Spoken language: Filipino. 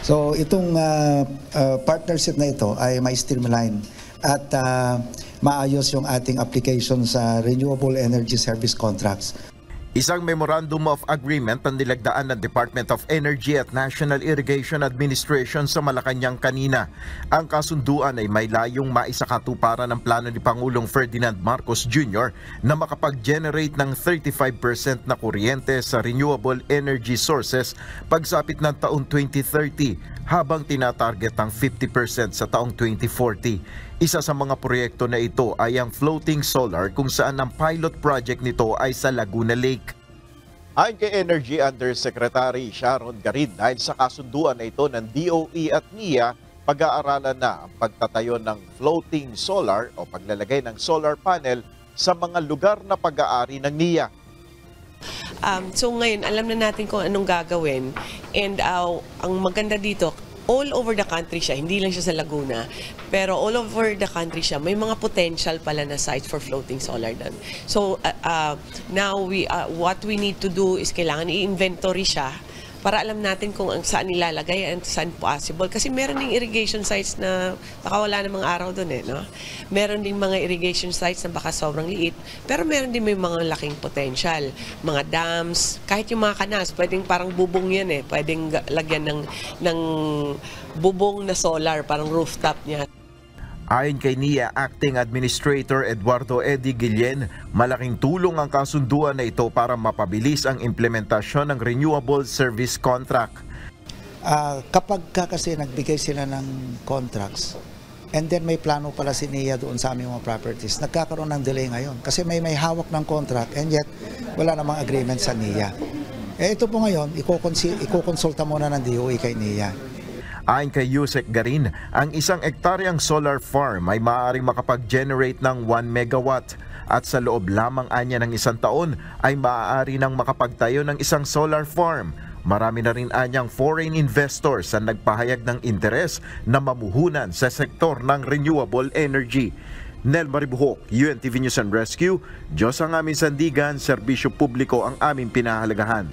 So itong partnership na ito ay may streamline at maayos yung ating application sa renewable energy service contracts. Isang Memorandum of Agreement ang nilagdaan ng Department of Energy at National Irrigation Administration sa Malacanang kanina. Ang kasunduan ay may layong maisakatuparan ng plano ni Pangulong Ferdinand Marcos Jr. na makapag-generate ng 35% na kuryente sa renewable energy sources pagsapit ng taong 2030 habang tinatarget ang 50% sa taong 2040. Isa sa mga proyekto na ito ay ang floating solar kung saan ang pilot project nito ay sa Laguna Lake. Ayon kay Energy Undersecretary Sharon Garin, dahil sa kasunduan na ito ng DOE at NIA, pag-aaralan na ang pagtatayo ng floating solar o paglalagay ng solar panel sa mga lugar na pag-aari ng NIA. So ngayon, alam na natin kung anong gagawin, and ang maganda dito, all over the country siya, hindi lang siya sa Laguna, pero all over the country siya, may mga potential pala na sites for floating solar doon. So now what we need to do is kailangan i-inventory siya para alam natin kung saan nilalagay and saan possible. Kasi meron ding irrigation sites na baka wala namang araw doon no? Meron ding mga irrigation sites na baka sobrang liit, pero meron din may mga laking potential. Mga dams, kahit yung mga kanas, pwedeng parang bubong yan pwedeng lagyan ng bubong na solar, parang rooftop niya. Ayon kay NIA Acting Administrator Eduardo Eddie Guillen, malaking tulong ang kasunduan na ito para mapabilis ang implementasyon ng renewable service contract. Kapag kasi nagbigay sila ng contracts, and then may plano pala si NIA doon sa aming mga properties, nagkakaroon ng delay ngayon kasi may hawak ng contract and yet wala namang agreement sa NIA. Ito po ngayon, ikukonsulta muna ng DOE kay NIA. Ayon kay Yusek Garin, ang isang ektaryang solar farm ay maaaring makapag-generate ng 1 megawatt at sa loob lamang anya ng isang taon ay maaari nang makapagtayo ng isang solar farm. Marami na rin anyang foreign investors ang nagpahayag ng interes na mamuhunan sa sektor ng renewable energy. Nel Maribuhok, UNTV News and Rescue, Diyos ang aming sandigan, serbisyo publiko ang aming pinahalagahan.